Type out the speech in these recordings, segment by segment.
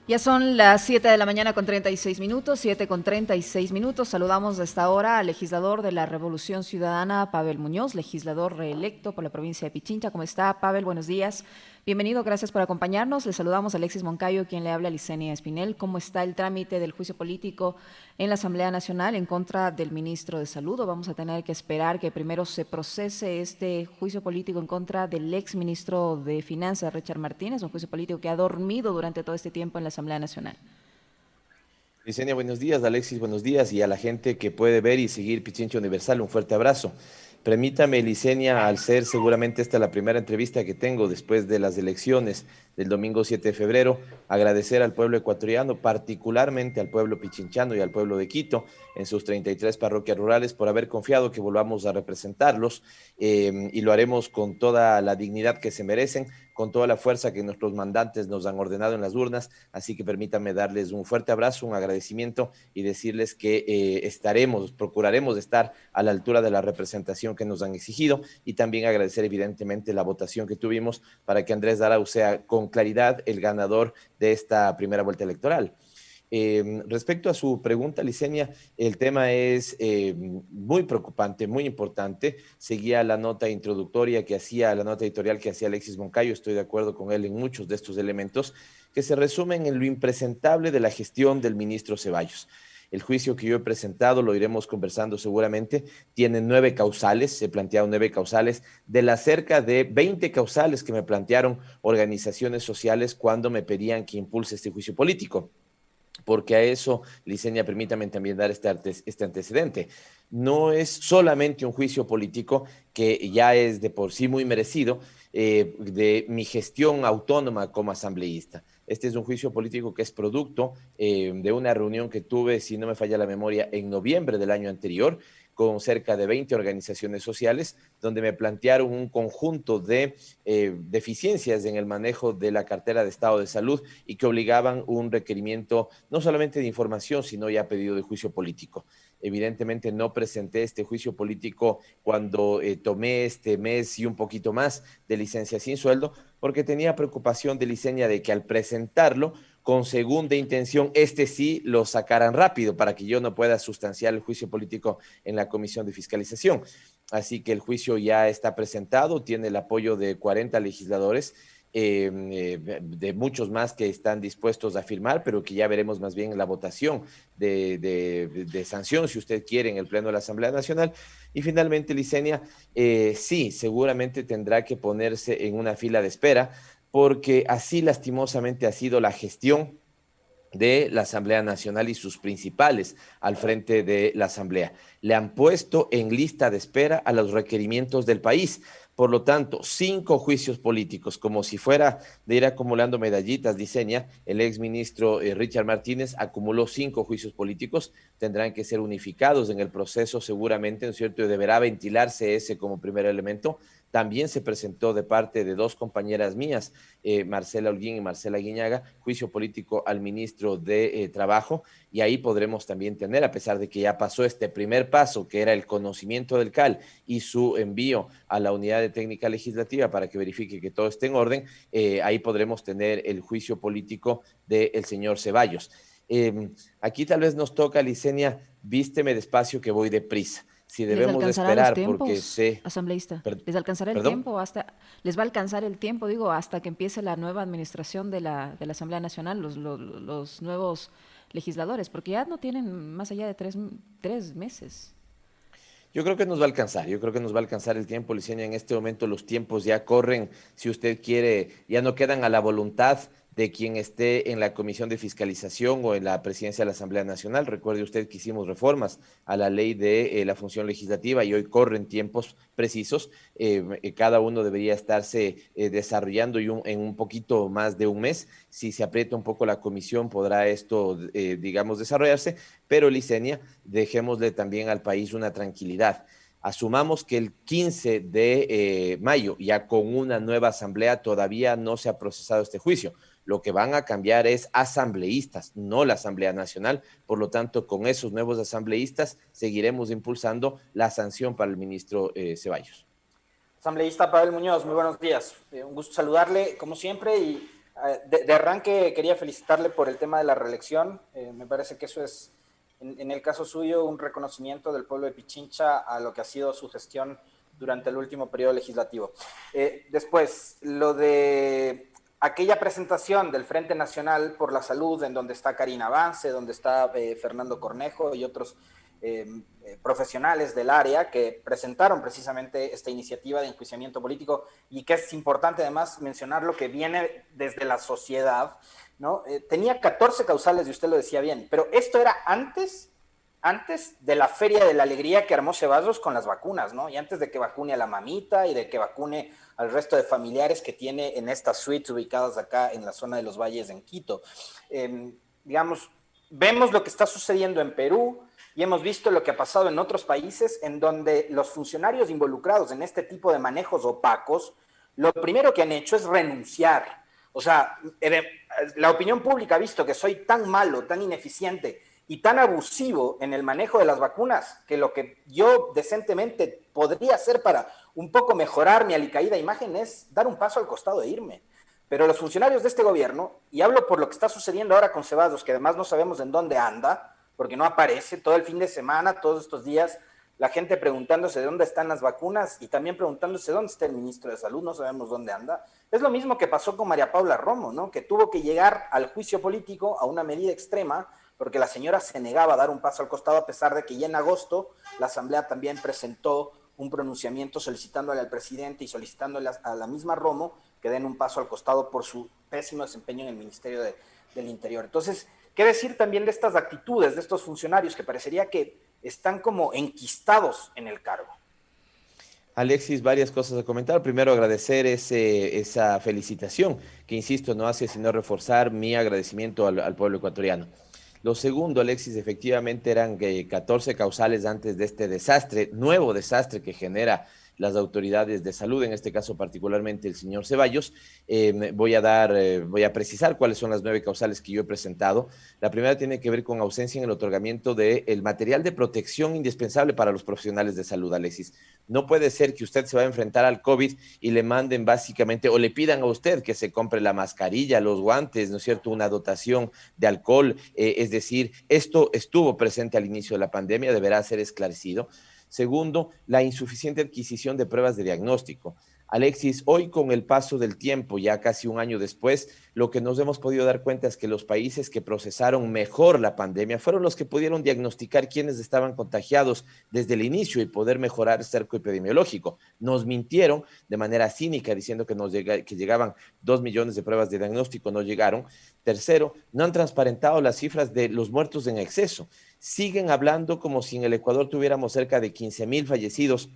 Ya son las 7 de la mañana con 36 minutos, 7 con 36 minutos. Saludamos de esta hora al legislador de la Revolución Ciudadana, Pavel Muñoz, legislador reelecto por la provincia de Pichincha. ¿Cómo está, Pavel? Buenos días. Bienvenido, gracias por acompañarnos. Le saludamos a Alexis Moncayo, quien le habla a Licenia Espinel. ¿Cómo está el trámite del juicio político en la Asamblea Nacional en contra del ministro de Salud? ¿O vamos a tener que esperar que primero se procese este juicio político en contra del ex ministro de Finanzas, Richard Martínez, un juicio político que ha dormido durante todo este tiempo en la Asamblea Nacional? Licenia, buenos días. Alexis, buenos días. Y a la gente que puede ver y seguir Pichincha Universal, un fuerte abrazo. Permítame, Licenia, al ser seguramente esta la primera entrevista que tengo después de las elecciones del domingo 7 de febrero, agradecer al pueblo ecuatoriano, particularmente al pueblo pichinchano y al pueblo de Quito, en sus 33 parroquias rurales, por haber confiado que volvamos a representarlos, y lo haremos con toda la dignidad que se merecen, con toda la fuerza que nuestros mandantes nos han ordenado en las urnas. Así que permítanme darles un fuerte abrazo, un agradecimiento y decirles que procuraremos estar a la altura de la representación que nos han exigido, y también agradecer evidentemente la votación que tuvimos para que Andrés Darau sea con claridad el ganador de esta primera vuelta electoral. Respecto a su pregunta, Licenia, el tema es muy preocupante, muy importante. Seguía la nota introductoria que hacía, la nota editorial que hacía Alexis Moncayo. Estoy de acuerdo con él en muchos de estos elementos que se resumen en lo impresentable de la gestión del ministro Ceballos. El juicio que yo he presentado, lo iremos conversando seguramente, tiene 9 causales, se plantearon 9 causales, de las cerca de 20 causales que me plantearon organizaciones sociales cuando me pedían que impulse este juicio político, porque a eso, Licenia, permítame también dar este antecedente. No es solamente un juicio político que ya es de por sí muy merecido, de mi gestión autónoma como asambleísta. Este es un juicio político que es producto de una reunión que tuve, si no me falla la memoria, en noviembre del año anterior, con cerca de 20 organizaciones sociales, donde me plantearon un conjunto de deficiencias en el manejo de la cartera de Estado de Salud y que obligaban un requerimiento no solamente de información, sino ya pedido de juicio político. Evidentemente no presenté este juicio político cuando tomé este mes y un poquito más de licencia sin sueldo, porque tenía preocupación de Licenia de que al presentarlo con segunda intención, este sí lo sacaran rápido para que yo no pueda sustanciar el juicio político en la Comisión de Fiscalización. Así que el juicio ya está presentado, tiene el apoyo de 40 legisladores, de muchos más que están dispuestos a firmar, pero que ya veremos más bien en la votación de sanción, si usted quiere, en el Pleno de la Asamblea Nacional. Y finalmente, Licenia, sí, seguramente tendrá que ponerse en una fila de espera, porque así lastimosamente ha sido la gestión de la Asamblea Nacional y sus principales al frente de la Asamblea. Le han puesto en lista de espera a los requerimientos del país. Por lo tanto, 5 juicios políticos, como si fuera de ir acumulando medallitas, diseña, el exministro Richard Martínez acumuló 5 juicios políticos, tendrán que ser unificados en el proceso seguramente, ¿no es cierto? Y deberá ventilarse ese como primer elemento. También se presentó de parte de 2 compañeras mías, Marcela Holguín y Marcela Guiñaga, juicio político al ministro de Trabajo, y ahí podremos también tener, a pesar de que ya pasó este primer paso, que era el conocimiento del CAL y su envío a la unidad de técnica legislativa para que verifique que todo esté en orden, ahí podremos tener el juicio político del señor Ceballos. Aquí tal vez nos toca, Licenia, vísteme despacio que voy deprisa. Si ¿Les debemos de alcanzará los esperar, porque tiempos, sé, asambleísta? per, ¿Les alcanzará el perdón. tiempo hasta, les va a alcanzar el tiempo, digo, hasta que empiece la nueva administración de la Asamblea Nacional, los nuevos legisladores? Porque ya no tienen más allá de tres meses. Yo creo que nos va a alcanzar, yo creo que nos va a alcanzar el tiempo, Licenia. En este momento los tiempos ya corren, si usted quiere, ya no quedan a la voluntad de quien esté en la Comisión de Fiscalización o en la presidencia de la Asamblea Nacional. Recuerde usted que hicimos reformas a la ley de la función legislativa y hoy corren tiempos precisos. Cada uno debería estarse desarrollando en un poquito más de un mes. Si se aprieta un poco la comisión, podrá esto, digamos, desarrollarse, pero Licenia, dejémosle también al país una tranquilidad. Asumamos que el 15 de mayo, ya con una nueva asamblea, todavía no se ha procesado este juicio. Lo que van a cambiar es asambleístas, no la Asamblea Nacional. Por lo tanto, con esos nuevos asambleístas seguiremos impulsando la sanción para el ministro Ceballos. Asambleísta Pavel Muñoz, muy buenos días. Un gusto saludarle, como siempre, y De arranque quería felicitarle por el tema de la reelección. Me parece que eso es, en el caso suyo, un reconocimiento del pueblo de Pichincha a lo que ha sido su gestión durante el último periodo legislativo. Después, lo de aquella presentación del Frente Nacional por la Salud, en donde está Karina Avance, donde está Fernando Cornejo y otros profesionales del área que presentaron precisamente esta iniciativa de enjuiciamiento político, y que es importante además mencionar lo que viene desde la sociedad, ¿no? Tenía 14 causales, y usted lo decía bien, pero esto era antes de la Feria de la Alegría que armó Ceballos con las vacunas, ¿no? Y antes de que vacune a la mamita y de que vacune al resto de familiares que tiene en estas suites ubicadas acá en la zona de los valles en Quito. Digamos, vemos lo que está sucediendo en Perú y hemos visto lo que ha pasado en otros países en donde los funcionarios involucrados en este tipo de manejos opacos, lo primero que han hecho es renunciar. O sea, la opinión pública ha visto que soy tan malo, tan ineficiente y tan abusivo en el manejo de las vacunas, que lo que yo decentemente podría hacer para un poco mejorar mi alicaída imagen es dar un paso al costado e irme. Pero los funcionarios de este gobierno, y hablo por lo que está sucediendo ahora con Ceballos, que además no sabemos en dónde anda, porque no aparece todo el fin de semana, todos estos días, la gente preguntándose de dónde están las vacunas y también preguntándose dónde está el ministro de Salud, no sabemos dónde anda. Es lo mismo que pasó con María Paula Romo, ¿no? Que tuvo que llegar al juicio político a una medida extrema porque la señora se negaba a dar un paso al costado, a pesar de que ya en agosto la Asamblea también presentó un pronunciamiento solicitándole al presidente y solicitándole a la misma Romo que den un paso al costado por su pésimo desempeño en el Ministerio del Interior. Entonces, ¿qué decir también de estas actitudes de estos funcionarios que parecería que están como enquistados en el cargo? Alexis, varias cosas a comentar. Primero, agradecer esa felicitación, que insisto, no hace sino reforzar mi agradecimiento al pueblo ecuatoriano. Lo segundo, Alexis, efectivamente eran 14 causales antes de este desastre, nuevo desastre que genera las autoridades de salud, en este caso particularmente el señor Ceballos. Voy a precisar cuáles son las 9 causales que yo he presentado. La primera tiene que ver con ausencia en el otorgamiento del material de protección indispensable para los profesionales de salud, Alexis. No puede ser que usted se va a enfrentar al COVID y le manden básicamente, o le pidan a usted que se compre la mascarilla, los guantes, ¿no es cierto?, una dotación de alcohol. Es decir, esto estuvo presente al inicio de la pandemia, deberá ser esclarecido. Segundo, la insuficiente adquisición de pruebas de diagnóstico. Alexis, hoy con el paso del tiempo, ya casi un año después, lo que nos hemos podido dar cuenta es que los países que procesaron mejor la pandemia fueron los que pudieron diagnosticar quiénes estaban contagiados desde el inicio y poder mejorar el cerco epidemiológico. Nos mintieron de manera cínica diciendo que llegaban 2 millones de pruebas de diagnóstico, no llegaron. Tercero, no han transparentado las cifras de los muertos en exceso. Siguen hablando como si en el Ecuador tuviéramos cerca de 15,000 fallecidos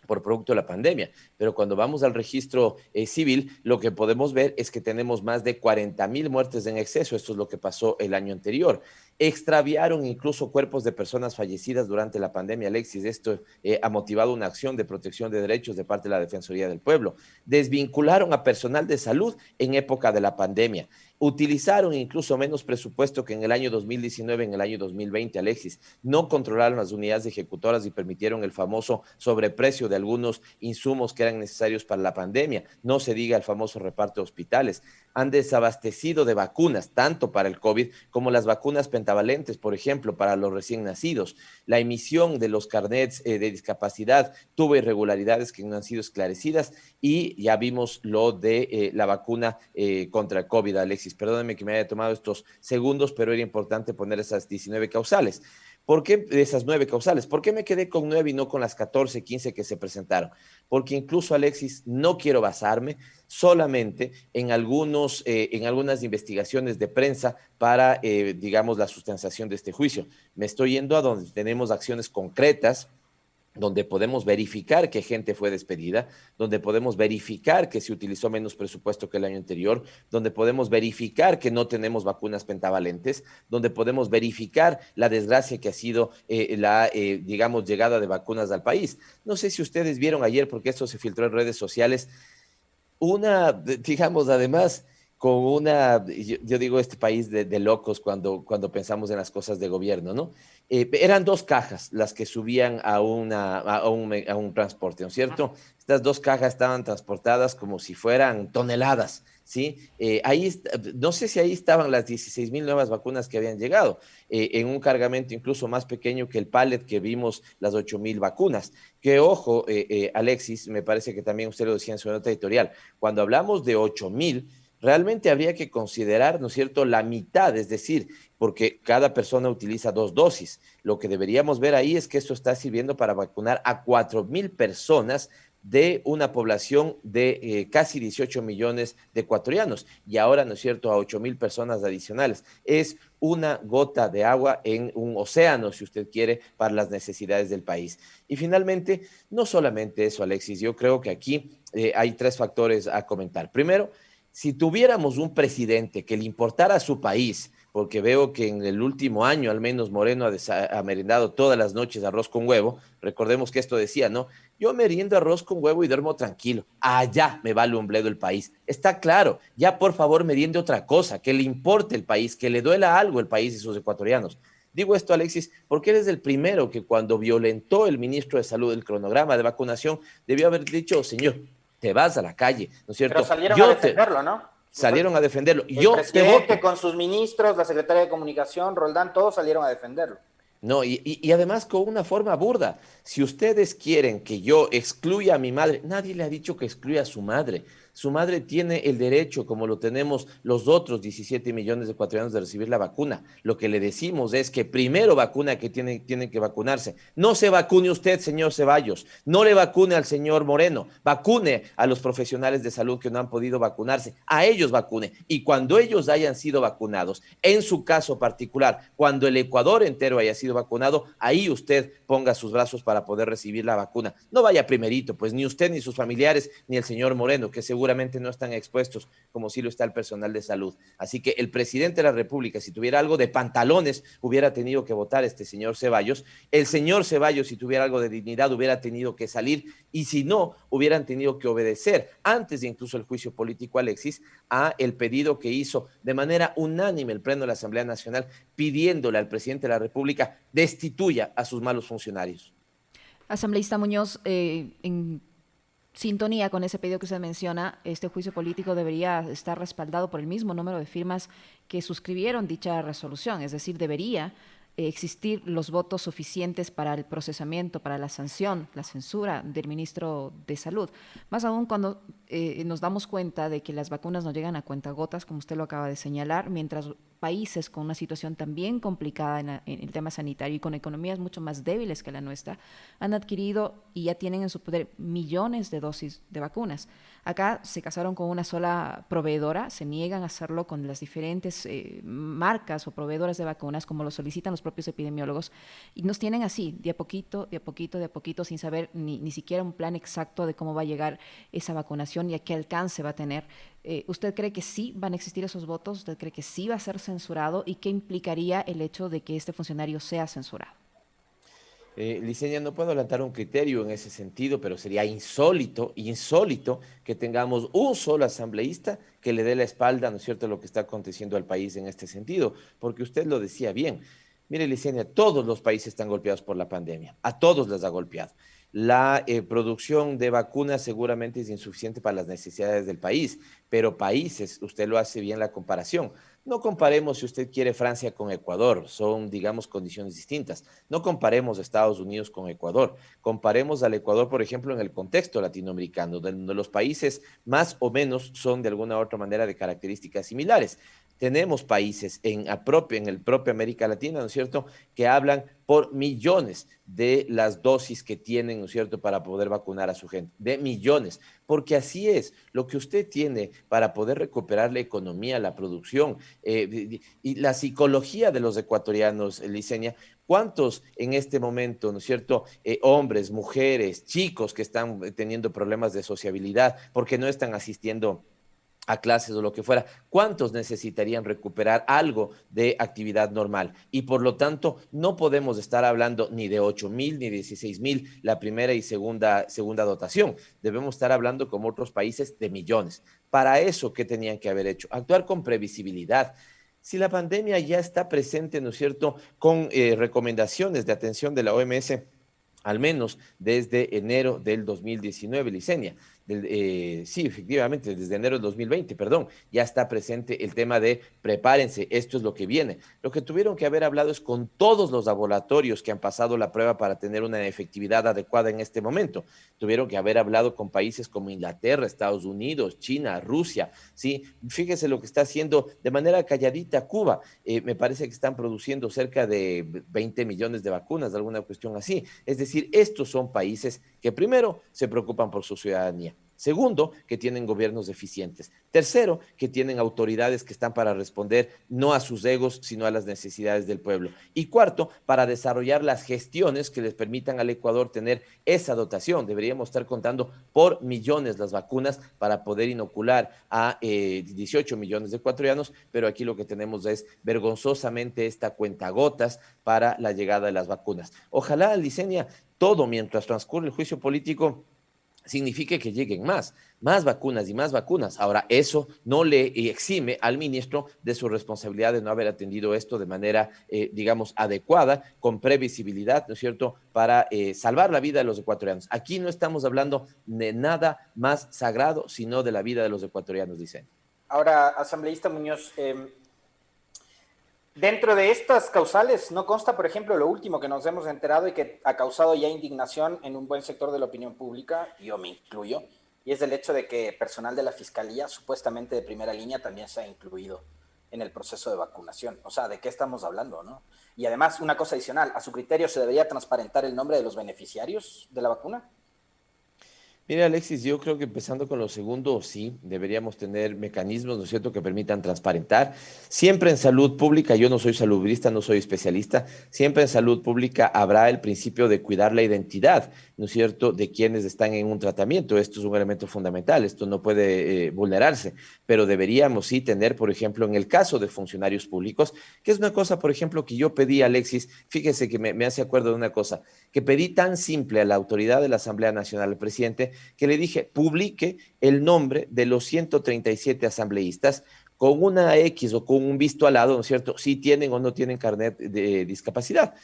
por producto de la pandemia. Pero cuando vamos al registro civil, lo que podemos ver es que tenemos más de 40,000 muertes en exceso. Esto es lo que pasó el año anterior. Extraviaron incluso cuerpos de personas fallecidas durante la pandemia, Alexis. Esto ha motivado una acción de protección de derechos de parte de la Defensoría del Pueblo. Desvincularon a personal de salud en época de la pandemia. Utilizaron incluso menos presupuesto que en el año 2019, en el año 2020, Alexis. No controlaron las unidades ejecutoras y permitieron el famoso sobreprecio de algunos insumos que eran necesarios para la pandemia. No se diga el famoso reparto de hospitales. Han desabastecido de vacunas, tanto para el COVID como las vacunas pentavalentes, por ejemplo, para los recién nacidos. La emisión de los carnets de discapacidad tuvo irregularidades que no han sido esclarecidas, y ya vimos lo de la vacuna contra el COVID, Alexis. Perdóneme que me haya tomado estos segundos, pero era importante poner esas 19 causales. ¿Por qué esas 9 causales? ¿Por qué me quedé con 9 y no con las 14, 15 que se presentaron? Porque incluso, Alexis, no quiero basarme solamente en algunas investigaciones de prensa para, digamos, la sustanciación de este juicio. Me estoy yendo a donde tenemos acciones concretas, donde podemos verificar que gente fue despedida, donde podemos verificar que se utilizó menos presupuesto que el año anterior, donde podemos verificar que no tenemos vacunas pentavalentes, donde podemos verificar la desgracia que ha sido digamos, llegada de vacunas al país. No sé si ustedes vieron ayer, porque esto se filtró en redes sociales, digamos, además, con yo digo este país de locos cuando pensamos en las cosas de gobierno, ¿no? Eran 2 cajas las que subían a un transporte, ¿no es cierto? Estas 2 cajas estaban transportadas como si fueran toneladas, ¿sí? No sé si ahí estaban las 16,000 nuevas vacunas que habían llegado, en un cargamento incluso más pequeño que el pallet que vimos, las 8,000 vacunas. Que ojo, Alexis, me parece que también usted lo decía en su nota editorial, cuando hablamos de 8,000, realmente habría que considerar, ¿no es cierto?, la mitad, es decir, porque cada persona utiliza 2 dosis. Lo que deberíamos ver ahí es que esto está sirviendo para vacunar a 4,000 personas de una población de casi 18 millones de ecuatorianos y ahora, ¿no es cierto?, a 8,000 personas adicionales. Es una gota de agua en un océano, si usted quiere, para las necesidades del país. Y finalmente, no solamente eso, Alexis, yo creo que aquí hay 3 factores a comentar. Primero, si tuviéramos un presidente que le importara a su país, porque veo que en el último año al menos Moreno ha merendado todas las noches arroz con huevo, recordemos que esto decía, ¿no? Yo meriendo arroz con huevo y duermo tranquilo. Allá me vale un bledo el país. Está claro, ya por favor meriende otra cosa, que le importe el país, que le duela algo el país y sus ecuatorianos. Digo esto, Alexis, porque eres el primero que cuando violentó el ministro de Salud el cronograma de vacunación, debió haber dicho, señor, te vas a la calle, ¿no es Pero cierto? salieron a defenderlo, ¿no? Salieron a defenderlo. El Yo te presidente voto. con sus ministros, la secretaria de Comunicación, Roldán, todos salieron a defenderlo. No, y además con una forma burda. Si ustedes quieren que yo excluya a mi madre, nadie le ha dicho que excluya a su madre. Su madre tiene el derecho, como lo tenemos los otros 17 millones de ecuatorianos, de recibir la vacuna. Lo que le decimos es que primero vacuna que tienen que vacunarse. No se vacune usted, señor Ceballos. No le vacune al señor Moreno. Vacune a los profesionales de salud que no han podido vacunarse. A ellos vacune. Y cuando ellos hayan sido vacunados, en su caso particular, cuando el Ecuador entero haya sido vacunado, ahí usted ponga sus brazos para poder recibir la vacuna. No vaya primerito, pues ni usted, ni sus familiares, ni el señor Moreno, que seguramente no están expuestos como sí lo está el personal de salud. Así que el presidente de la República, si tuviera algo de pantalones, hubiera tenido que votar este señor Ceballos. El señor Ceballos, si tuviera algo de dignidad, hubiera tenido que salir, y si no, hubieran tenido que obedecer, antes de incluso el juicio político, Alexis, a el pedido que hizo de manera unánime el Pleno de la Asamblea Nacional, pidiéndole al presidente de la República destituya a sus malos funcionarios. Asambleísta Muñoz, en sintonía con ese pedido que usted menciona, este juicio político debería estar respaldado por el mismo número de firmas que suscribieron dicha resolución, es decir, debería existir los votos suficientes para el procesamiento, para la sanción, la censura del ministro de Salud. Más aún cuando nos damos cuenta de que las vacunas no llegan a cuentagotas, como usted lo acaba de señalar, mientras países con una situación también complicada en el tema sanitario y con economías mucho más débiles que la nuestra, han adquirido y ya tienen en su poder millones de dosis de vacunas. Acá se casaron con una sola proveedora, se niegan a hacerlo con las diferentes marcas o proveedoras de vacunas, como lo solicitan los propios epidemiólogos, y nos tienen así, de a poquito, de a poquito, de a poquito, sin saber ni siquiera un plan exacto de cómo va a llegar esa vacunación y a qué alcance va a tener. ¿Usted cree que sí van a existir esos votos? ¿Usted cree que sí va a ser censurado? ¿Y qué implicaría el hecho de que este funcionario sea censurado? Liceña, no puedo adelantar un criterio en ese sentido, pero sería insólito, insólito que tengamos un solo asambleísta que le dé la espalda, ¿no es cierto?, a lo que está aconteciendo al país en este sentido, porque usted lo decía bien. Mire, Liceña, todos los países están golpeados por la pandemia, a todos les ha golpeado. La producción de vacunas seguramente es insuficiente para las necesidades del país, pero países, usted lo hace bien la comparación. No comparemos, si usted quiere, Francia con Ecuador, son, digamos, condiciones distintas. No comparemos Estados Unidos con Ecuador, comparemos al Ecuador, por ejemplo, en el contexto latinoamericano, donde los países más o menos son de alguna u otra manera de características similares. Tenemos países en el propio América Latina, ¿no es cierto?, que hablan por millones de las dosis que tienen, ¿no es cierto?, para poder vacunar a su gente, de millones, porque así es, lo que usted tiene para poder recuperar la economía, la producción y la psicología de los ecuatorianos, Liceña. ¿Cuántos en este momento, ¿no es cierto?, hombres, mujeres, chicos que están teniendo problemas de sociabilidad porque no están asistiendo a clases o lo que fuera, ¿cuántos necesitarían recuperar algo de actividad normal? Y por lo tanto, no podemos estar hablando ni de 8,000 ni 16,000 la primera y segunda dotación. Debemos estar hablando, como otros países, de millones. Para eso, ¿qué tenían que haber hecho? Actuar con previsibilidad. Si la pandemia ya está presente, ¿no es cierto?, con recomendaciones de atención de la OMS, al menos desde enero del 2019, Licenia. sí, efectivamente, desde enero de 2020, perdón, ya está presente el tema de prepárense, esto es lo que viene. Lo que tuvieron que haber hablado es con todos los laboratorios que han pasado la prueba para tener una efectividad adecuada en este momento. Tuvieron que haber hablado con países como Inglaterra, Estados Unidos, China, Rusia, ¿sí? Fíjese lo que está haciendo de manera calladita Cuba. Me parece que están produciendo cerca de 20 millones de vacunas, de alguna cuestión así. Es decir, estos son países que primero se preocupan por su ciudadanía. Segundo, que tienen gobiernos eficientes. Tercero, que tienen autoridades que están para responder no a sus egos, sino a las necesidades del pueblo. Y cuarto, para desarrollar las gestiones que les permitan al Ecuador tener esa dotación. Deberíamos estar contando por millones las vacunas para poder inocular a 18 millones de ecuatorianos, pero aquí lo que tenemos es vergonzosamente esta cuentagotas para la llegada de las vacunas. Ojalá, Licenia, todo mientras transcurre el juicio político signifique que lleguen más vacunas y más vacunas. Ahora, eso no le exime al ministro de su responsabilidad de no haber atendido esto de manera, digamos, adecuada, con previsibilidad, ¿no es cierto?, para salvar la vida de los ecuatorianos. Aquí no estamos hablando de nada más sagrado, sino de la vida de los ecuatorianos, dicen. Ahora, asambleísta Muñoz, dentro de estas causales no consta, por ejemplo, lo último que nos hemos enterado y que ha causado ya indignación en un buen sector de la opinión pública, yo me incluyo, y es el hecho de que personal de la Fiscalía, supuestamente de primera línea, también se ha incluido en el proceso de vacunación. O sea, ¿de qué estamos hablando, no? Y además, una cosa adicional, ¿a su criterio se debería transparentar el nombre de los beneficiarios de la vacuna? Mira, Alexis, yo creo que empezando con lo segundo, sí, deberíamos tener mecanismos, ¿no es cierto?, que permitan transparentar. Siempre en salud pública, yo no soy salubrista, no soy especialista, siempre en salud pública habrá el principio de cuidar la identidad, ¿no es cierto?, de quienes están en un tratamiento. Esto es un elemento fundamental, esto no puede vulnerarse, pero deberíamos sí tener, por ejemplo, en el caso de funcionarios públicos, que es una cosa, por ejemplo, que yo pedí, Alexis, fíjese que me hace acuerdo de una cosa, que pedí tan simple a la autoridad de la Asamblea Nacional, al presidente, que le dije, publique el nombre de los 137 asambleístas con una X o con un visto al lado, ¿no es cierto? Si tienen o no tienen carnet de discapacidad.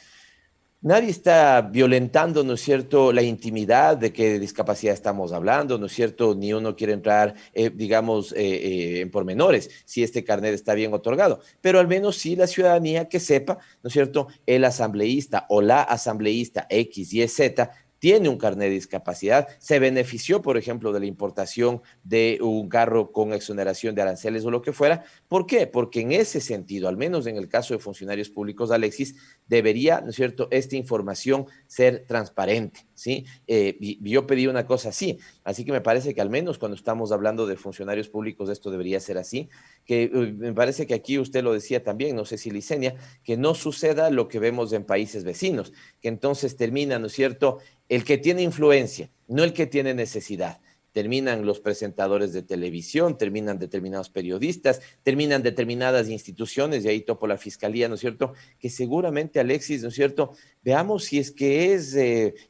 Nadie está violentando, ¿no es cierto?, la intimidad de qué discapacidad estamos hablando, ¿no es cierto? Ni uno quiere entrar, digamos, en pormenores, si este carnet está bien otorgado, pero al menos sí la ciudadanía que sepa, ¿no es cierto?, el asambleísta o la asambleísta X, Y, Z tiene un carnet de discapacidad, se benefició, por ejemplo, de la importación de un carro con exoneración de aranceles o lo que fuera. ¿Por qué? Porque en ese sentido, al menos en el caso de funcionarios públicos, Alexis, debería, ¿no es cierto?, esta información ser transparente, ¿sí? Y yo pedí una cosa así, así que me parece que al menos cuando estamos hablando de funcionarios públicos esto debería ser así, que me parece que aquí usted lo decía también, no sé si Licenia, que no suceda lo que vemos en países vecinos, que entonces termina, ¿no es cierto?, el que tiene influencia, no el que tiene necesidad. Terminan los presentadores de televisión, terminan determinados periodistas, terminan determinadas instituciones, y ahí topo la fiscalía, ¿no es cierto? Que seguramente, Alexis, ¿no es cierto? Veamos si es que es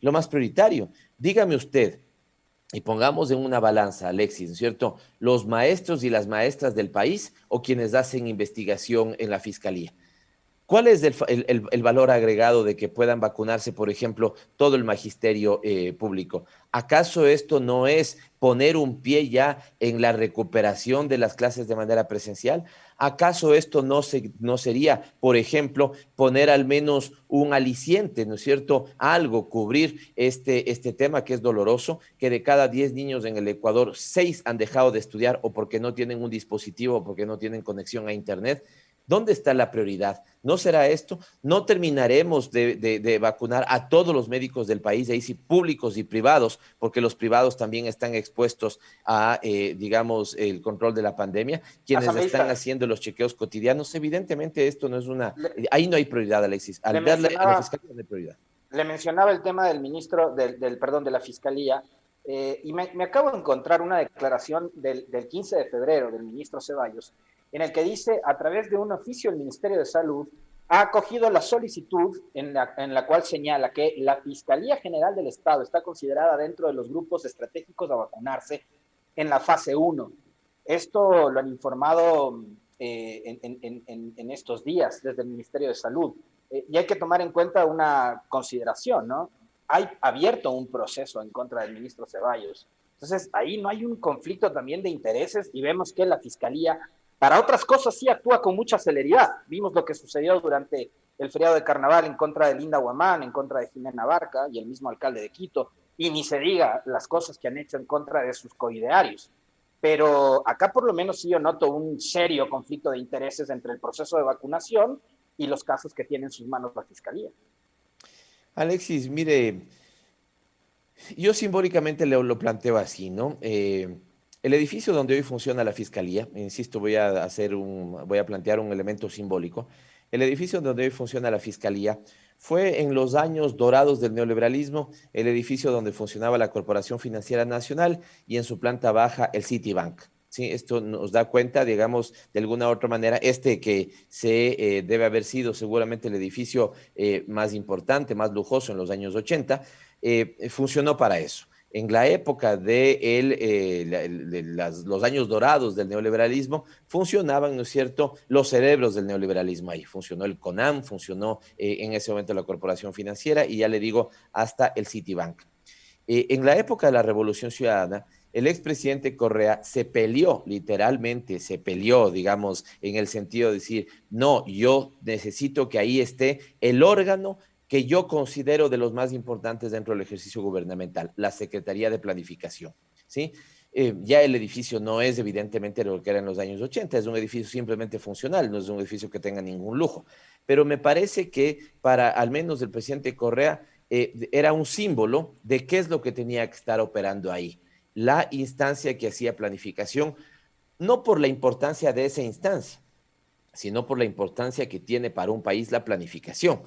lo más prioritario. Dígame usted, y pongamos en una balanza, Alexis, ¿no es cierto? Los maestros y las maestras del país o quienes hacen investigación en la fiscalía. ¿Cuál es el valor agregado de que puedan vacunarse, por ejemplo, todo el magisterio público? ¿Acaso esto no es poner un pie ya en la recuperación de las clases de manera presencial? ¿Acaso esto no sería, por ejemplo, poner al menos un aliciente, ¿no es cierto? Algo, cubrir este tema que es doloroso, que de cada 10 niños en el Ecuador, 6 han dejado de estudiar o porque no tienen un dispositivo o porque no tienen conexión a Internet. ¿Dónde está la prioridad? ¿No será esto? ¿No terminaremos de vacunar a todos los médicos del país, ahí sí, públicos y privados, porque los privados también están expuestos a, digamos, el control de la pandemia? Quienes están Asambleísta, haciendo los chequeos cotidianos, evidentemente esto no es una... le, Ahí no hay prioridad, Alexis. le Al darle a la mencionaba fiscalía no hay prioridad. le mencionaba el tema del ministro, perdón, de la Fiscalía, y me acabo de encontrar una declaración del 15 de febrero del ministro Ceballos, en el que dice, a través de un oficio, el Ministerio de Salud ha acogido la solicitud en la cual señala que la Fiscalía General del Estado está considerada dentro de los grupos estratégicos a vacunarse en la fase 1. Esto lo han informado en estos días desde el Ministerio de Salud. Y hay que tomar en cuenta una consideración, ¿no? Hay abierto un proceso en contra del ministro Ceballos. Entonces, ahí no hay un conflicto también de intereses y vemos que la Fiscalía, para otras cosas, sí actúa con mucha celeridad. Vimos lo que sucedió durante el feriado de Carnaval en contra de Linda Guamán, en contra de Jimena Barca y el mismo alcalde de Quito, y ni se diga las cosas que han hecho en contra de sus coidearios. Pero acá por lo menos sí yo noto un serio conflicto de intereses entre el proceso de vacunación y los casos que tiene en sus manos la Fiscalía. Alexis, mire, yo simbólicamente lo planteo así, ¿no? El edificio donde hoy funciona la fiscalía, insisto, voy a plantear un elemento simbólico. El edificio donde hoy funciona la fiscalía fue en los años dorados del neoliberalismo, el edificio donde funcionaba la Corporación Financiera Nacional y en su planta baja el Citibank. Sí, esto nos da cuenta, digamos, de alguna u otra manera, que se debe haber sido seguramente el edificio más importante, más lujoso en los años 80, funcionó para eso. En la época los años dorados del neoliberalismo, funcionaban, ¿no es cierto?, los cerebros del neoliberalismo ahí. Funcionó el CONAM, funcionó en ese momento la Corporación Financiera y ya le digo, hasta el Citibank. En la época de la Revolución Ciudadana, el expresidente Correa se peleó, literalmente se peleó, digamos, en el sentido de decir, no, yo necesito que ahí esté el órgano que yo considero de los más importantes dentro del ejercicio gubernamental, la Secretaría de Planificación, ¿sí? Ya el edificio no es evidentemente lo que era en los años 80, es un edificio simplemente funcional, no es un edificio que tenga ningún lujo, pero me parece que para al menos el presidente Correa era un símbolo de qué es lo que tenía que estar operando ahí. La instancia que hacía planificación, no por la importancia de esa instancia, sino por la importancia que tiene para un país la planificación.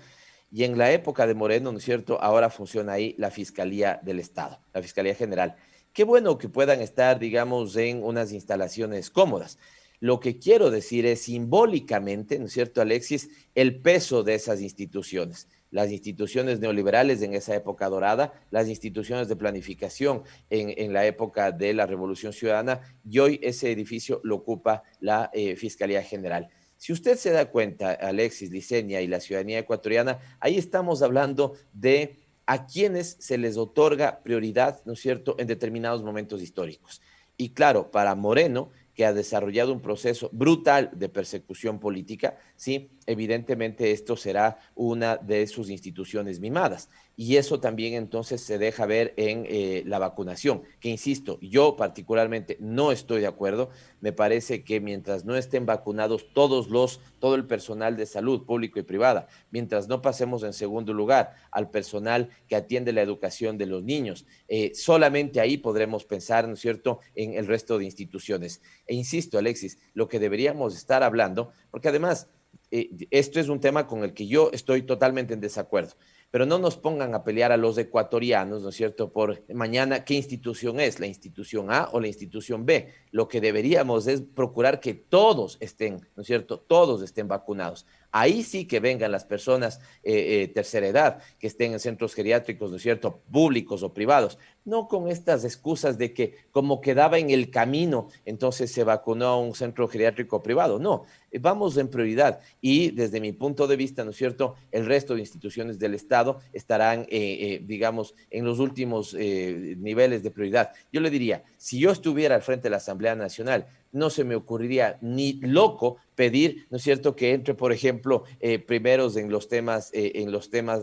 Y en la época de Moreno, ¿no es cierto? Ahora funciona ahí la Fiscalía del Estado, la Fiscalía General. Qué bueno que puedan estar, digamos, en unas instalaciones cómodas. Lo que quiero decir es simbólicamente, ¿no es cierto, Alexis?, el peso de esas instituciones. Las instituciones neoliberales en esa época dorada, las instituciones de planificación en la época de la Revolución Ciudadana, y hoy ese edificio lo ocupa la Fiscalía General. Si usted se da cuenta, Alexis, Licenia y la ciudadanía ecuatoriana, ahí estamos hablando de a quienes se les otorga prioridad, ¿no es cierto?, en determinados momentos históricos. Y claro, para Moreno, que ha desarrollado un proceso brutal de persecución política, sí, evidentemente esto será una de sus instituciones mimadas. Y eso también entonces se deja ver en la vacunación, que insisto, yo particularmente no estoy de acuerdo. Me parece que mientras no estén vacunados todo el personal de salud, público y privada, mientras no pasemos en segundo lugar al personal que atiende la educación de los niños, solamente ahí podremos pensar, ¿no es cierto?, en el resto de instituciones. E insisto, Alexis, lo que deberíamos estar hablando, porque además esto es un tema con el que yo estoy totalmente en desacuerdo, pero no nos pongan a pelear a los ecuatorianos, ¿no es cierto?, por mañana qué institución es, la institución A o la institución B. Lo que deberíamos es procurar que todos estén, ¿no es cierto?, todos estén vacunados. Ahí sí que vengan las personas tercera edad, que estén en centros geriátricos, ¿no es cierto?, públicos o privados, no con estas excusas de que como quedaba en el camino, entonces se vacunó a un centro geriátrico privado. No, vamos en prioridad y desde mi punto de vista, ¿no es cierto?, el resto de instituciones del Estado estarán, digamos, en los últimos niveles de prioridad. Yo le diría, si yo estuviera al frente de la Asamblea Nacional, no se me ocurriría ni loco pedir, ¿no es cierto?, que entre, por ejemplo, primeros en los temas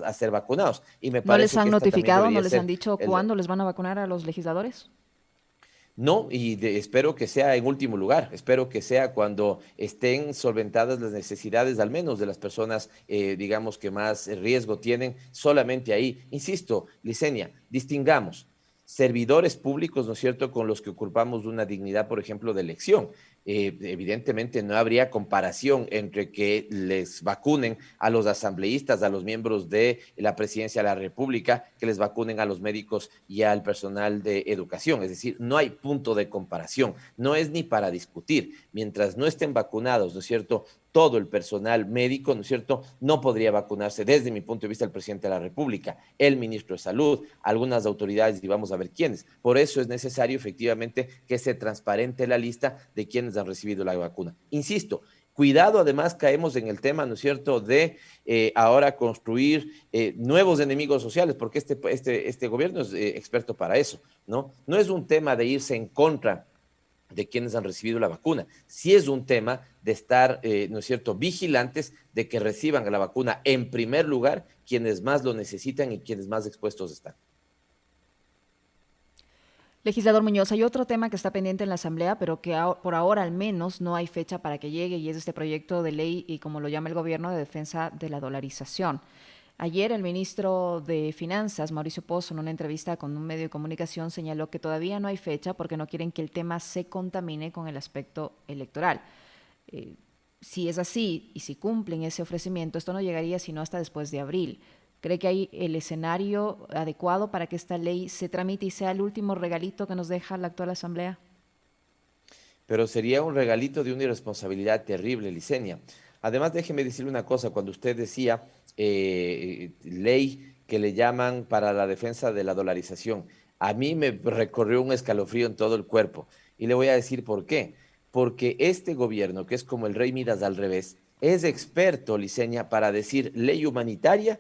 a ser vacunados. Y me ¿No les parece que han esta también notificado, no debería les han ser dicho el, cuándo les van a vacunar a los legisladores? no, espero que sea en último lugar, espero que sea cuando estén solventadas las necesidades, al menos de las personas, digamos, que más riesgo tienen, solamente ahí. Insisto, Licenia, distingamos servidores públicos, ¿no es cierto?, con los que ocupamos una dignidad, por ejemplo, de elección. Evidentemente no habría comparación entre que les vacunen a los asambleístas, a los miembros de la presidencia de la República, que les vacunen a los médicos y al personal de educación. Es decir, no hay punto de comparación, no es ni para discutir. Mientras no estén vacunados, ¿no es cierto?, todo el personal médico, ¿no es cierto?, no podría vacunarse desde mi punto de vista el presidente de la República, el ministro de Salud, algunas autoridades y vamos a ver quiénes. Por eso es necesario efectivamente que se transparente la lista de quienes han recibido la vacuna. Insisto, Cuidado, además caemos en el tema, ¿no es cierto?, de ahora construir nuevos enemigos sociales, porque este gobierno es experto para eso, ¿no? No es un tema de irse en contra de quienes han recibido la vacuna. Sí es un tema de estar, ¿no es cierto?, vigilantes de que reciban la vacuna en primer lugar quienes más lo necesitan y quienes más expuestos están. Legislador Muñoz, hay otro tema que está pendiente en la Asamblea, pero que por ahora al menos no hay fecha para que llegue, y es este proyecto de ley, y como lo llama el gobierno, de defensa de la dolarización. Ayer el ministro de Finanzas, Mauricio Pozo, en una entrevista con un medio de comunicación, señaló que todavía no hay fecha porque no quieren que el tema se contamine con el aspecto electoral. Eh, si es así y si cumplen ese ofrecimiento, esto no llegaría sino hasta después de abril. ¿Cree que hay el escenario adecuado para que esta ley se tramite y sea el último regalito que nos deja la actual Asamblea? Pero sería un regalito de una irresponsabilidad terrible, Licenia. Además, déjeme decirle una cosa, cuando usted decía ley que le llaman para la defensa de la dolarización, a mí me recorrió un escalofrío en todo el cuerpo. Y le voy a decir por qué. Porque este gobierno, que es como el rey Midas al revés, es experto, Licenia, para decir ley humanitaria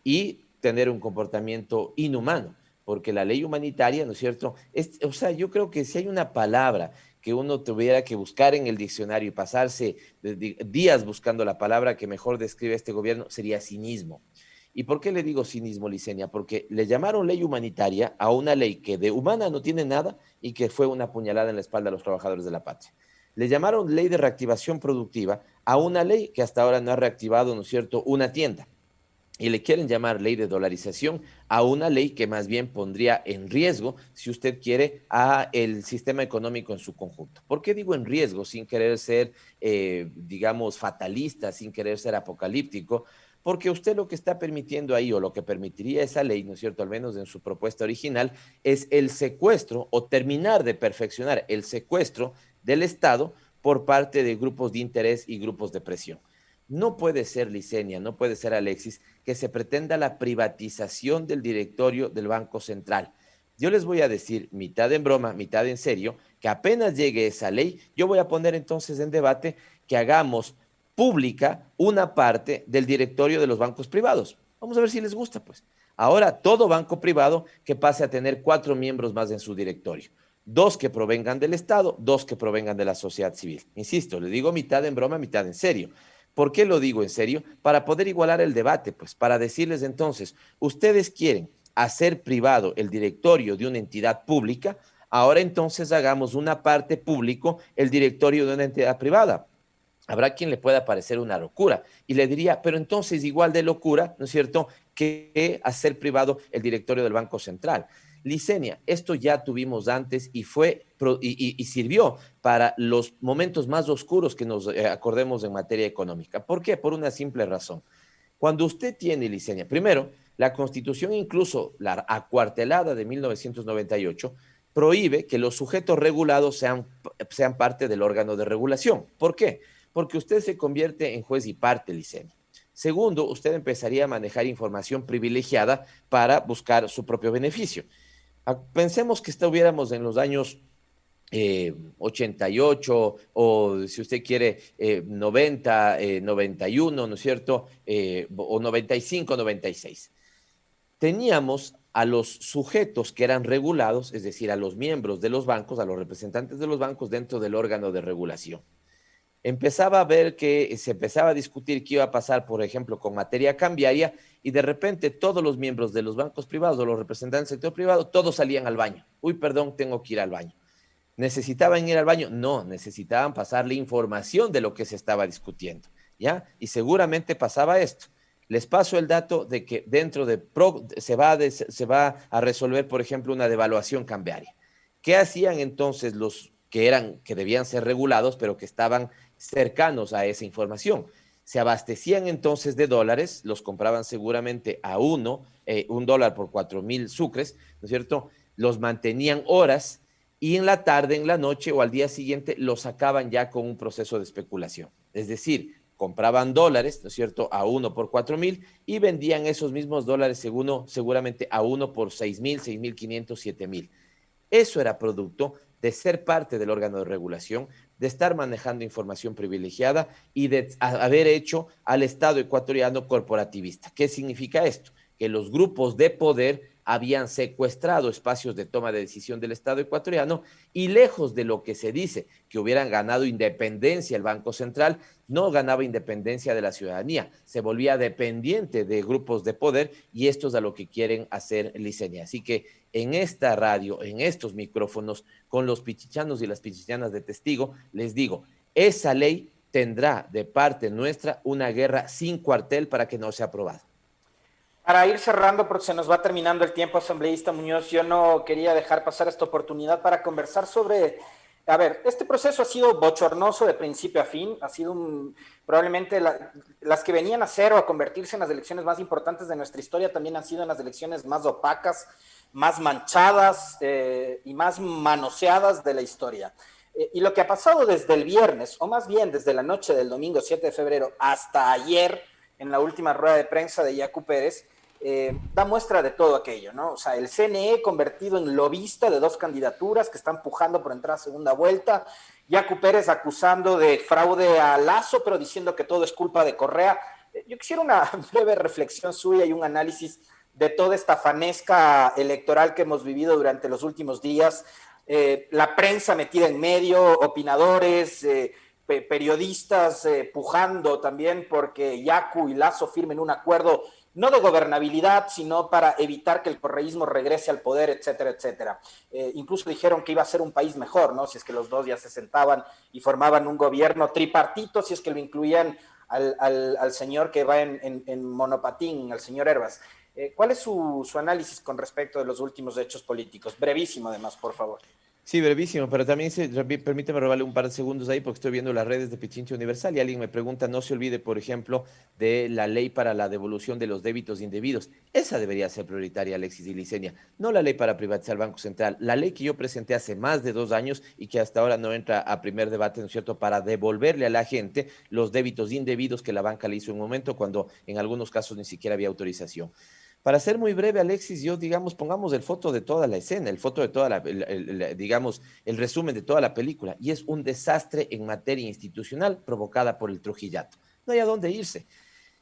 y tener un comportamiento inhumano. Porque la ley humanitaria, ¿no es cierto? O sea, yo creo que si hay una palabra que uno tuviera que buscar en el diccionario y pasarse días buscando la palabra que mejor describe este gobierno, sería cinismo. ¿Y por qué le digo cinismo, Licenia? Porque le llamaron ley humanitaria a una ley que de humana no tiene nada y que fue una puñalada en la espalda a los trabajadores de la patria. Le llamaron ley de reactivación productiva a una ley que hasta ahora no ha reactivado, ¿no es cierto?, una tienda. Y le quieren llamar ley de dolarización a una ley que más bien pondría en riesgo, si usted quiere, a el sistema económico en su conjunto. ¿Por qué digo en riesgo sin querer ser, digamos, fatalista, sin querer ser apocalíptico? Porque usted lo que está permitiendo ahí, o lo que permitiría esa ley, ¿no es cierto?, al menos en su propuesta original, es el secuestro o terminar de perfeccionar el secuestro del Estado por parte de grupos de interés y grupos de presión. No puede ser, Licenia, no puede ser, Alexis, que se pretenda la privatización del directorio del Banco Central. Yo les voy a decir, mitad en broma, mitad en serio, que apenas llegue esa ley, yo voy a poner entonces en debate que hagamos pública una parte del directorio de los bancos privados. Vamos a ver si les gusta, pues. Ahora, todo banco privado que pase a tener 4 miembros más en su directorio. 2 que provengan del Estado, 2 que provengan de la sociedad civil. Insisto, le digo mitad en broma, mitad en serio. ¿Por qué lo digo en serio? Para poder igualar el debate, pues, para decirles entonces, ustedes quieren hacer privado el directorio de una entidad pública, ahora entonces hagamos una parte público el directorio de una entidad privada. Habrá quien le pueda parecer una locura y le diría, pero entonces igual de locura, ¿no es cierto?, que hacer privado el directorio del Banco Central. Licenia, esto ya tuvimos antes y sirvió para los momentos más oscuros que nos acordemos en materia económica. ¿Por qué? Por una simple razón. Cuando usted tiene, Licenia, primero, la Constitución, incluso la acuartelada de 1998, prohíbe que los sujetos regulados sean parte del órgano de regulación. ¿Por qué? Porque usted se convierte en juez y parte, Licenia. Segundo, usted empezaría a manejar información privilegiada para buscar su propio beneficio. Pensemos que estuviéramos en los años 88 o si usted quiere 90, 91, ¿no es cierto? O 95, 96. Teníamos a los sujetos que eran regulados, es decir, a los miembros de los bancos, a los representantes de los bancos dentro del órgano de regulación. Empezaba a ver que se empezaba a discutir qué iba a pasar, por ejemplo, con materia cambiaria, y de repente todos los miembros de los bancos privados o los representantes del sector privado, todos salían al baño. Uy, perdón, tengo que ir al baño. ¿Necesitaban ir al baño? No, necesitaban pasarle información de lo que se estaba discutiendo, ¿ya? Y seguramente pasaba esto. Les paso el dato de que dentro de se va a resolver, por ejemplo, una devaluación cambiaria. ¿Qué hacían entonces los que debían ser regulados, pero que estaban cercanos a esa información? Se abastecían entonces de dólares, los compraban seguramente a un dólar por 4,000 sucres, ¿no es cierto? Los mantenían horas y en la tarde, en la noche o al día siguiente lo sacaban ya con un proceso de especulación. Es decir, compraban dólares, ¿no es cierto?, a 1 por 4,000 y vendían esos mismos dólares seguramente a 1 por 6,000, 6,500, 7,000. Eso era producto de ser parte del órgano de regulación, de estar manejando información privilegiada y de haber hecho al Estado ecuatoriano corporativista. ¿Qué significa esto? Que los grupos de poder habían secuestrado espacios de toma de decisión del Estado ecuatoriano y lejos de lo que se dice, que hubieran ganado independencia el Banco Central, no ganaba independencia de la ciudadanía, se volvía dependiente de grupos de poder y esto es a lo que quieren hacer Licenia. Así que en esta radio, en estos micrófonos, con los pichichanos y las pichichanas de testigo, les digo, esa ley tendrá de parte nuestra una guerra sin cuartel para que no sea aprobada. Para ir cerrando, porque se nos va terminando el tiempo, asambleísta Muñoz, yo no quería dejar pasar esta oportunidad para conversar sobre, a ver, este proceso ha sido bochornoso de principio a fin, ha sido probablemente las que venían a ser o a convertirse en las elecciones más importantes de nuestra historia, también han sido en las elecciones más opacas, más manchadas y más manoseadas de la historia. Y lo que ha pasado desde el viernes, o más bien desde la noche del domingo 7 de febrero hasta ayer, en la última rueda de prensa de Yacu Pérez, da muestra de todo aquello, ¿no? O sea, el CNE convertido en lobista de dos candidaturas que están pujando por entrar a segunda vuelta, Yacu Pérez acusando de fraude a Lazo, pero diciendo que todo es culpa de Correa. Yo quisiera una breve reflexión suya y un análisis de toda esta fanesca electoral que hemos vivido durante los últimos días, la prensa metida en medio, opinadores, periodistas pujando también porque Yacu y Lazo firmen un acuerdo no de gobernabilidad, sino para evitar que el correísmo regrese al poder, etcétera, etcétera. Incluso dijeron que iba a ser un país mejor, ¿no? Si es que los dos ya se sentaban y formaban un gobierno tripartito, si es que lo incluían al señor que va en monopatín, al señor Herbas. ¿Cuál es su análisis con respecto de los últimos hechos políticos? Brevísimo, además, por favor. Sí, brevísimo, pero también permíteme robarle un par de segundos ahí porque estoy viendo las redes de Pichincha Universal y alguien me pregunta, no se olvide, por ejemplo, de la ley para la devolución de los débitos indebidos. Esa debería ser prioritaria, Alexis y Licenia, no la ley para privatizar el Banco Central, la ley que yo presenté hace más de 2 años y que hasta ahora no entra a primer debate, ¿no es cierto?, para devolverle a la gente los débitos indebidos que la banca le hizo en un momento cuando en algunos casos ni siquiera había autorización. Para ser muy breve, Alexis, yo, digamos, pongamos el foto de toda la escena, el foto de toda digamos, el resumen de toda la película, y es un desastre en materia institucional provocada por el Trujillato. No hay a dónde irse.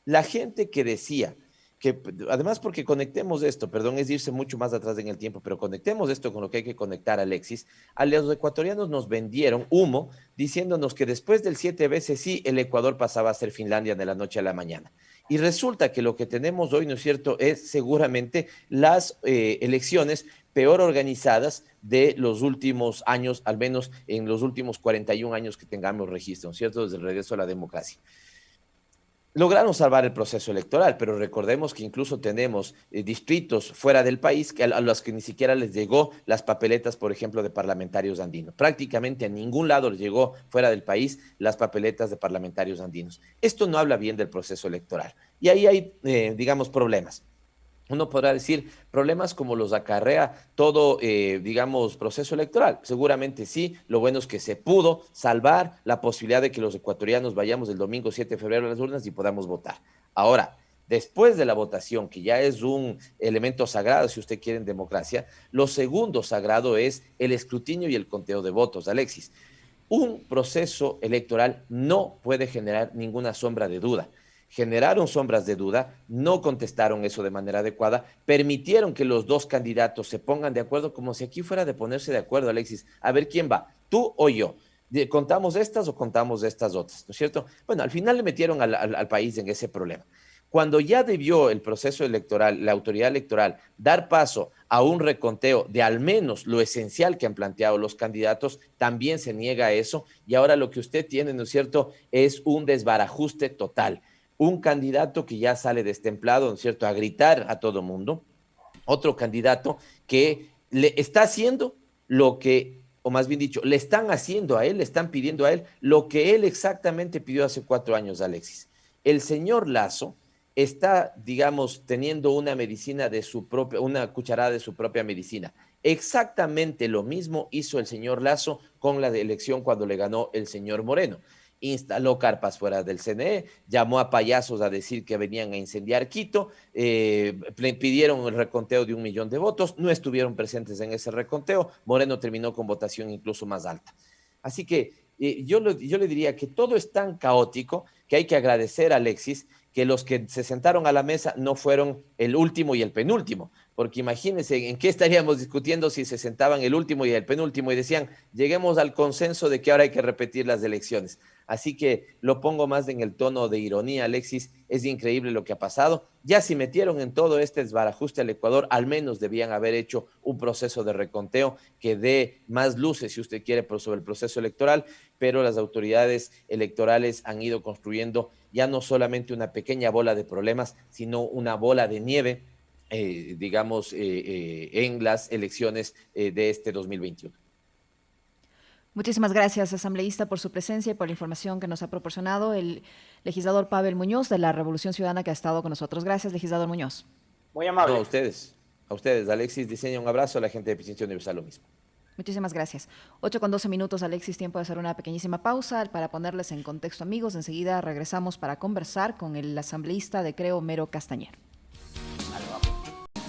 La gente que decía que, además porque conectemos esto, perdón, es irse mucho más atrás en el tiempo, pero conectemos esto con lo que hay que conectar, Alexis, a los ecuatorianos nos vendieron humo diciéndonos que después del 7 veces sí, el Ecuador pasaba a ser Finlandia de la noche a la mañana. Y resulta que lo que tenemos hoy, ¿no es cierto?, es seguramente las elecciones peor organizadas de los últimos años, al menos en los últimos 41 años que tengamos registro, ¿no es cierto?, desde el regreso a la democracia. Lograron salvar el proceso electoral, pero recordemos que incluso tenemos distritos fuera del país a los que ni siquiera les llegó las papeletas, por ejemplo, de parlamentarios andinos. Prácticamente a ningún lado les llegó fuera del país las papeletas de parlamentarios andinos. Esto no habla bien del proceso electoral. Y ahí hay, digamos, problemas. Uno podrá decir problemas como los acarrea todo, digamos, proceso electoral. Seguramente sí. Lo bueno es que se pudo salvar la posibilidad de que los ecuatorianos vayamos el domingo 7 de febrero a las urnas y podamos votar. Ahora, después de la votación, que ya es un elemento sagrado, si usted quiere, en democracia, lo segundo sagrado es el escrutinio y el conteo de votos, Alexis. Un proceso electoral no puede generar ninguna sombra de duda. Generaron sombras de duda, no contestaron eso de manera adecuada, permitieron que los dos candidatos se pongan de acuerdo como si aquí fuera de ponerse de acuerdo, Alexis. A ver quién va, tú o yo. ¿Contamos estas o contamos estas otras? ¿No es cierto? Bueno, al final le metieron al país en ese problema. Cuando ya debió el proceso electoral, la autoridad electoral, dar paso a un reconteo de al menos lo esencial que han planteado los candidatos, también se niega a eso y ahora lo que usted tiene, ¿no es cierto?, es un desbarajuste total. Un candidato que ya sale destemplado, ¿no es cierto?, a gritar a todo mundo, otro candidato que le está haciendo lo que, o más bien dicho, le están haciendo a él, le están pidiendo a él lo que él exactamente pidió hace 4 años, Alexis. El señor Lazo está, digamos, teniendo una medicina de su propia, una cucharada de su propia medicina. Exactamente lo mismo hizo el señor Lazo con la elección cuando le ganó el señor Moreno. Instaló carpas fuera del CNE, llamó a payasos a decir que venían a incendiar Quito, pidieron el reconteo de 1 millón de votos, no estuvieron presentes en ese reconteo, Moreno terminó con votación incluso más alta. Así que yo le diría que todo es tan caótico que hay que agradecer a Alexis que los que se sentaron a la mesa no fueron el último y el penúltimo, porque imagínense en qué estaríamos discutiendo si se sentaban el último y el penúltimo y decían, lleguemos al consenso de que ahora hay que repetir las elecciones. Así que lo pongo más en el tono de ironía, Alexis, es increíble lo que ha pasado. Ya si metieron en todo este desbarajuste al Ecuador, al menos debían haber hecho un proceso de reconteo que dé más luces, si usted quiere, sobre el proceso electoral, pero las autoridades electorales han ido construyendo ya no solamente una pequeña bola de problemas, sino una bola de nieve, en las elecciones de este 2021. Muchísimas gracias, asambleísta, por su presencia y por la información que nos ha proporcionado el legislador Pavel Muñoz de la Revolución Ciudadana que ha estado con nosotros. Gracias, legislador Muñoz. Muy amable. No, a ustedes, Alexis Diseña, un abrazo, a la gente de Pichincha Universal lo mismo. Muchísimas gracias. 8:12, Alexis, tiempo de hacer una pequeñísima pausa para ponerles en contexto, amigos. Enseguida regresamos para conversar con el asambleísta de Creo, Mero Castañer.